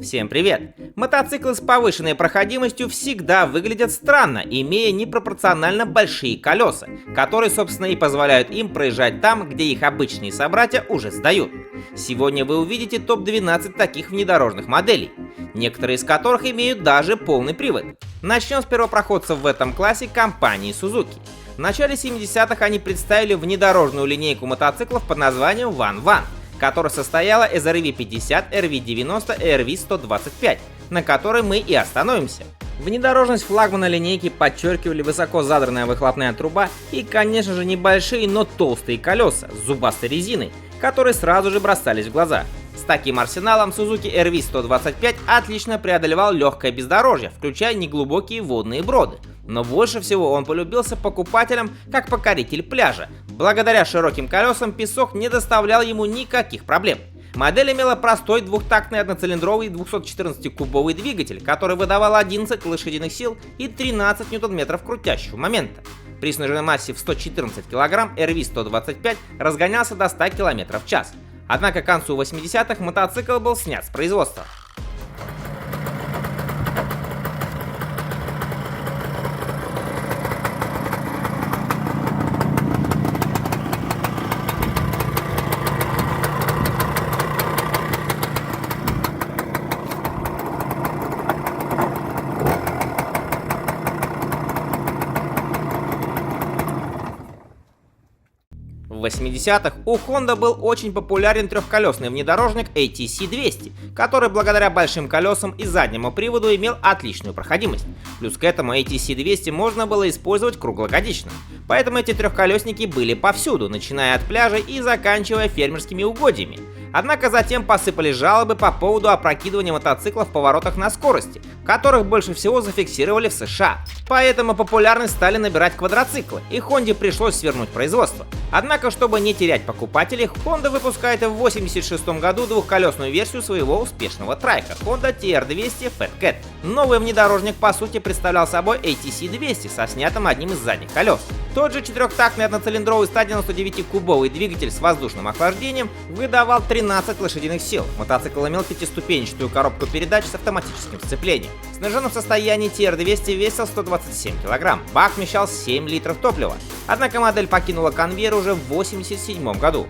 Всем привет! Мотоциклы с повышенной проходимостью всегда выглядят странно, имея непропорционально большие колеса, которые, собственно, и позволяют им проезжать там, где их обычные собратья уже сдают. Сегодня вы увидите топ-12 таких внедорожных моделей, некоторые из которых имеют даже полный привод. Начнем с первопроходцев в этом классе компании Suzuki. В начале 70-х они представили внедорожную линейку мотоциклов под названием Van Van, которая состояла из RV50, RV90 и RV125, на которой мы и остановимся. Внедорожность флагмана линейки подчеркивали высоко задранная выхлопная труба и, конечно же, небольшие, но толстые колеса с зубастой резиной, которые сразу же бросались в глаза. С таким арсеналом Suzuki RV125 отлично преодолевал легкое бездорожье, включая неглубокие водные броды. Но больше всего он полюбился покупателям как покоритель пляжа. Благодаря широким колесам песок не доставлял ему никаких проблем. Модель имела простой двухтактный одноцилиндровый 214-кубовый двигатель, который выдавал 11 лошадиных сил и 13 ньютон-метров крутящего момента. При сниженной массе в 114 кг RV125 разгонялся до 100 км в час. Однако к концу 80-х мотоцикл был снят с производства. В 80-х у Honda был очень популярен трехколесный внедорожник ATC-200, который благодаря большим колесам и заднему приводу имел отличную проходимость. Плюс к этому ATC-200 можно было использовать круглогодично. Поэтому эти трехколесники были повсюду, начиная от пляжей и заканчивая фермерскими угодьями. Однако затем посыпались жалобы по поводу опрокидывания мотоциклов в поворотах на скорости, которых больше всего зафиксировали в США. Поэтому популярность стали набирать квадроциклы, и Honda пришлось свернуть производство. Однако, чтобы не терять покупателей, Honda выпускает в 1986 году двухколесную версию своего успешного трайка Honda TR200 Fat Cat. Новый внедорожник по сути представлял собой ATC-200 со снятым одним из задних колес. Тот же четырехтактный одноцилиндровый 199-кубовый двигатель с воздушным охлаждением выдавал 13 лошадиных сил. Мотоцикл имел пятиступенчатую коробку передач с автоматическим сцеплением. В сниженном состоянии TR200 весил 127 кг, бак вмещал 7 литров топлива. Однако модель покинула конвейер уже в 1987 году.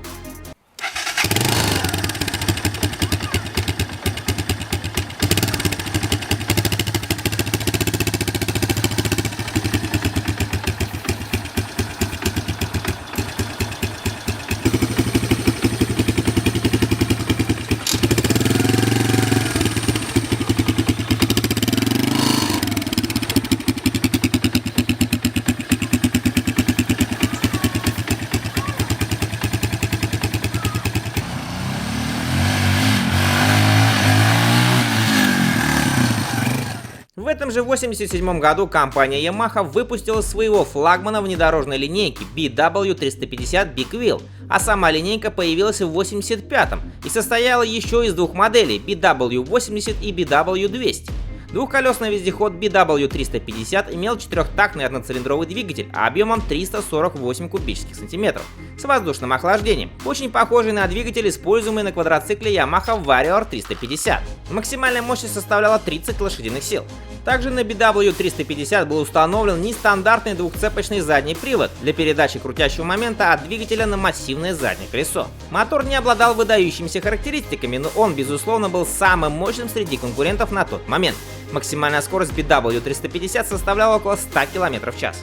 В этом же 1987 году компания Yamaha выпустила своего флагмана внедорожной линейки BW350 Big Wheel, а сама линейка появилась в 1985 и состояла еще из двух моделей BW80 и BW200. Двухколесный вездеход BW350 имел четырехтактный одноцилиндровый двигатель объемом 348 кубических сантиметров с воздушным охлаждением, очень похожий на двигатель, используемый на квадроцикле Yamaha Warrior 350. Максимальная мощность составляла 30 лошадиных сил. Также на BW350 был установлен нестандартный двухцепочный задний привод для передачи крутящего момента от двигателя на массивное заднее колесо. Мотор не обладал выдающимися характеристиками, но он, безусловно, был самым мощным среди конкурентов на тот момент. Максимальная скорость BW350 составляла около 100 км в час.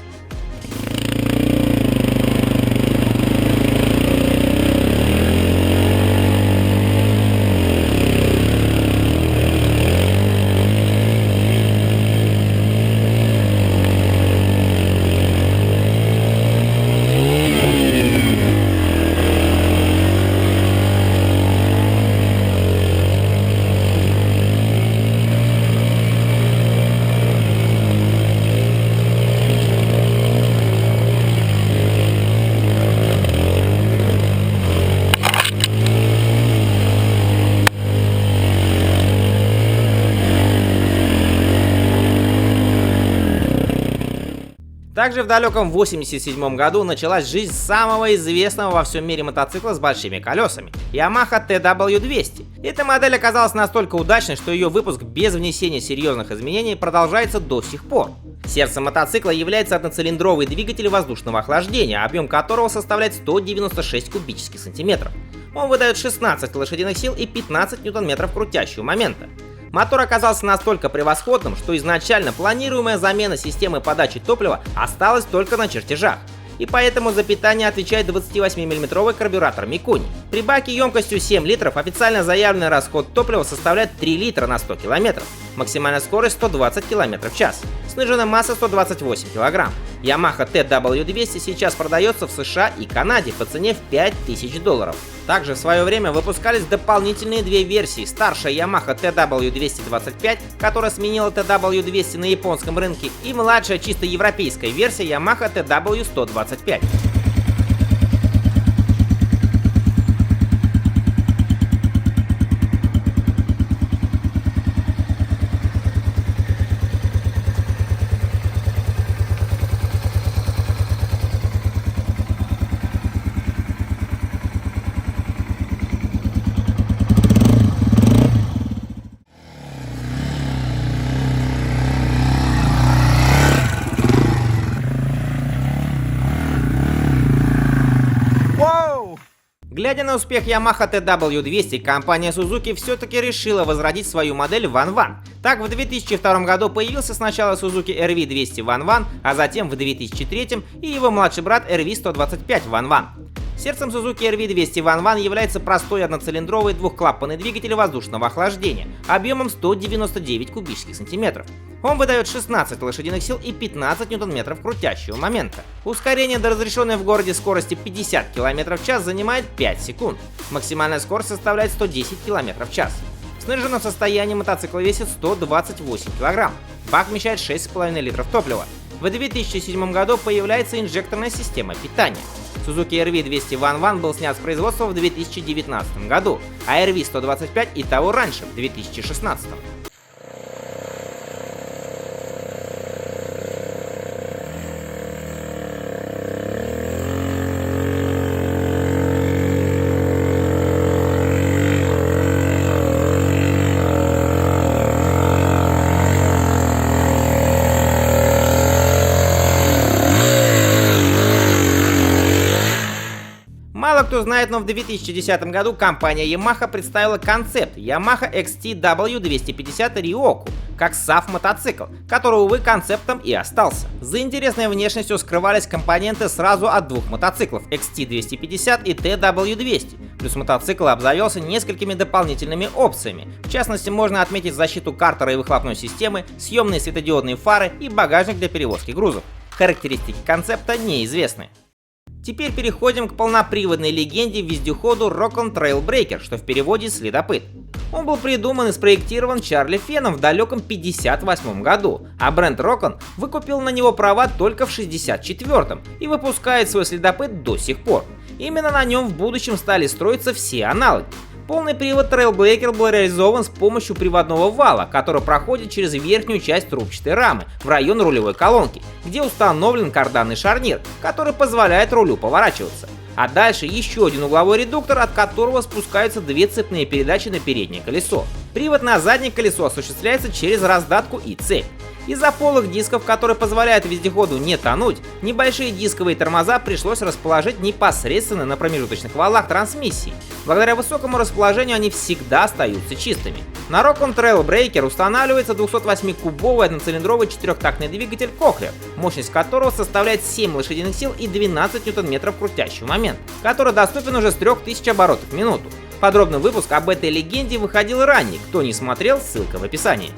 Также в далеком 1987 году началась жизнь самого известного во всем мире мотоцикла с большими колесами – Yamaha TW200. Эта модель оказалась настолько удачной, что ее выпуск без внесения серьезных изменений продолжается до сих пор. Сердцем мотоцикла является одноцилиндровый двигатель воздушного охлаждения, объем которого составляет 196 кубических сантиметров. Он выдает 16 лошадиных сил и 15 ньютон-метров крутящего момента. Мотор оказался настолько превосходным, что изначально планируемая замена системы подачи топлива осталась только на чертежах. И поэтому за питание отвечает 28-мм карбюратор Mikuni. При баке емкостью 7 литров официально заявленный расход топлива составляет 3 литра на 100 км. Максимальная скорость 120 км в час. Сниженная масса 128 кг. Yamaha TW200 сейчас продается в США и Канаде по цене в $5000. Также в свое время выпускались дополнительные две версии. Старшая Yamaha TW225, которая сменила TW200 на японском рынке, и младшая чисто европейская версия Yamaha TW125. Глядя на успех Yamaha TW200, компания Suzuki все-таки решила возродить свою модель Van Van. Так, в 2002 году появился сначала Suzuki RV200 Van Van, а затем в 2003 и его младший брат RV125 Van Van. Сердцем Suzuki RV200 Van Van является простой одноцилиндровый двухклапанный двигатель воздушного охлаждения объемом 199 кубических сантиметров. Он выдает 16 лошадиных сил и 15 ньютон-метров крутящего момента. Ускорение до разрешенной в городе скорости 50 км в час занимает 5 секунд. Максимальная скорость составляет 110 км в час. В снаряженном состоянии мотоцикл весит 128 кг. Бак вмещает 6,5 литров топлива. В 2007 году появляется инжекторная система питания. Suzuki RV200 Van Van был снят с производства в 2019 году, а RV125 и того раньше, в 2016. Мало кто знает, но в 2010 году компания Yamaha представила концепт Yamaha XTW250 Ryoku как SAF-мотоцикл, который, увы, концептом и остался. За интересной внешностью скрывались компоненты сразу от двух мотоциклов XT250 и TW200, плюс мотоцикл обзавелся несколькими дополнительными опциями. В частности, можно отметить защиту картера и выхлопной системы, съемные светодиодные фары и багажник для перевозки грузов. Характеристики концепта неизвестны. Теперь переходим к полноприводной легенде вездеходу Rokon Trailbreaker, что в переводе «следопыт». Он был придуман и спроектирован Чарли Феном в далеком 1958 году, а бренд Rokon выкупил на него права только в 1964 и выпускает свой следопыт до сих пор. Именно на нем в будущем стали строиться все аналоги. Полный привод Trailbreaker был реализован с помощью приводного вала, который проходит через верхнюю часть трубчатой рамы в район рулевой колонки, где установлен карданный шарнир, который позволяет рулю поворачиваться. А дальше еще один угловой редуктор, от которого спускаются две цепные передачи на переднее колесо. Привод на заднее колесо осуществляется через раздатку и цепь. Из-за полых дисков, которые позволяют вездеходу не тонуть, небольшие дисковые тормоза пришлось расположить непосредственно на промежуточных валах трансмиссии. Благодаря высокому расположению они всегда остаются чистыми. На Rokon Trailbreaker устанавливается 208-кубовый одноцилиндровый четырехтактный двигатель Cochlear, мощность которого составляет 7 лошадиных сил и 12 ньютон-метров крутящего момента, который доступен уже с 3000 оборотов в минуту. Подробный выпуск об этой легенде выходил ранее, кто не смотрел, ссылка в описании.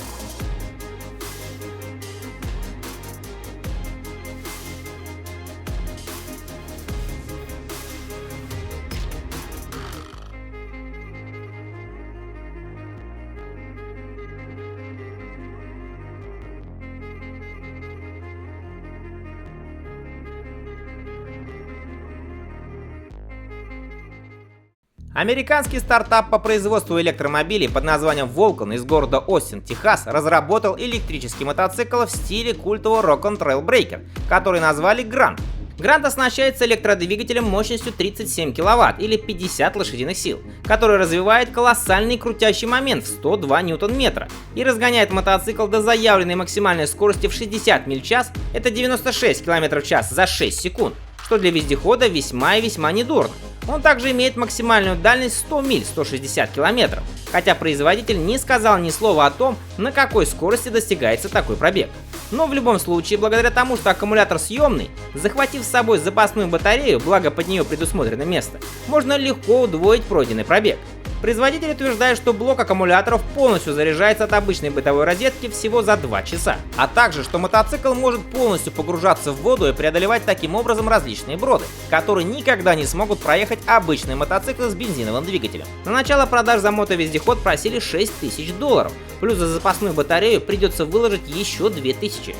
Американский стартап по производству электромобилей под названием Vulcan из города Остин, Техас, разработал электрический мотоцикл в стиле культового Rock-on Trail Breaker, который назвали Grand. Grand оснащается электродвигателем мощностью 37 кВт или 50 лошадиных сил, который развивает колоссальный крутящий момент в 102 Ньютон-метра и разгоняет мотоцикл до заявленной максимальной скорости в 60 миль в час, это 96 км в час за 6 секунд, что для вездехода весьма и весьма недурно. Он также имеет максимальную дальность 100 миль, 160 км, хотя производитель не сказал ни слова о том, на какой скорости достигается такой пробег. Но в любом случае, благодаря тому, что аккумулятор съемный, захватив с собой запасную батарею, благо под нее предусмотрено место, можно легко удвоить пройденный пробег. Производитель утверждает, что блок аккумуляторов полностью заряжается от обычной бытовой розетки всего за 2 часа, а также, что мотоцикл может полностью погружаться в воду и преодолевать таким образом различные броды, которые никогда не смогут проехать обычные мотоциклы с бензиновым двигателем. На начало продаж за мотовездеход просили $6000, плюс за запасную батарею придется выложить еще 2000.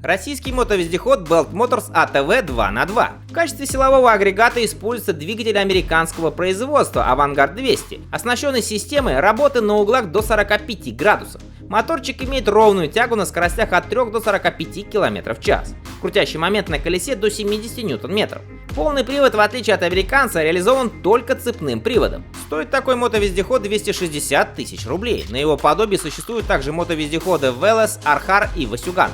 Российский мотовездеход Belt Motors ATV 2х2. В качестве силового агрегата используется двигатель американского производства Avangard 200, оснащенный системой работы на углах до 45 градусов. Моторчик имеет ровную тягу на скоростях от 3 до 45 км в час. Крутящий момент на колесе до 70 Ньютон-метров. Полный привод, в отличие от американца, реализован только цепным приводом. Стоит такой мотовездеход 260 тысяч рублей. На его подобии существуют также мотовездеходы Veles, Archar и Vasюган.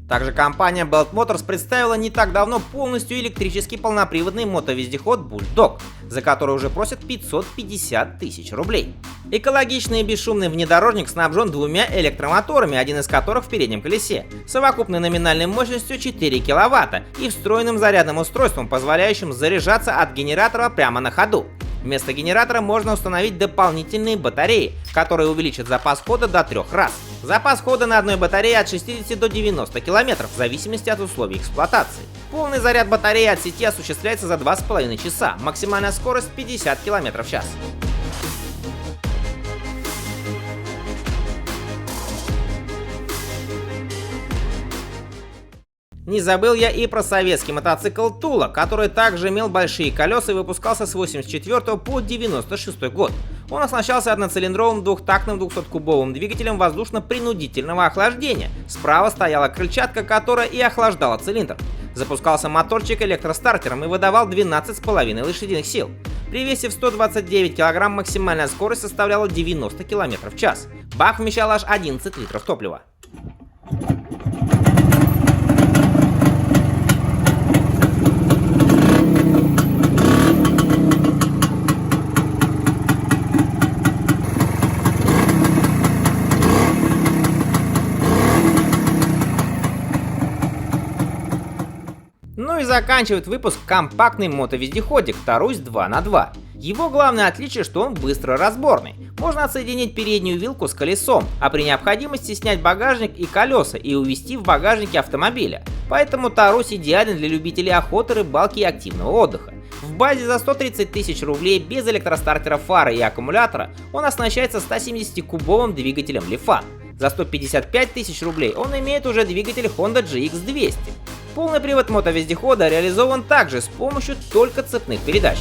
Также компания Belt Motors представила не так давно полностью электрический полноприводный мотовездеход Bulldog, за который уже просят 550 тысяч рублей. Экологичный и бесшумный внедорожник снабжен двумя электромоторами, один из которых в переднем колесе, совокупной номинальной мощностью 4 кВт и встроенным зарядным устройством, позволяющим заряжаться от генератора прямо на ходу. Вместо генератора можно установить дополнительные батареи, которые увеличат запас хода до 3 раз. Запас хода на одной батарее от 60 до 90 км в зависимости от условий эксплуатации. Полный заряд батареи от сети осуществляется за 2,5 часа, максимальная скорость 50 км в час. Не забыл я и про советский мотоцикл Тула, который также имел большие колеса и выпускался с 84 по 96 год. Он оснащался одноцилиндровым двухтактным 200-кубовым двигателем воздушно-принудительного охлаждения. Справа стояла крыльчатка, которая и охлаждала цилиндр. Запускался моторчик электростартером и выдавал 12,5 лошадиных сил. При весе в 129 кг максимальная скорость составляла 90 км в час. Бак вмещал аж 11 литров топлива. Ну и заканчивает выпуск компактный мотовездеходик Тарусь 2х2. Его главное отличие, что он быстро разборный. Можно отсоединить переднюю вилку с колесом, а при необходимости снять багажник и колеса и увезти в багажнике автомобиля. Поэтому Тарусь идеален для любителей охоты, рыбалки и активного отдыха. В базе за 130 тысяч рублей без электростартера, фары и аккумулятора он оснащается 170-кубовым двигателем Lifan. За 155 тысяч рублей он имеет уже двигатель Honda GX200. Полный привод мотовездехода реализован также с помощью только цепных передач.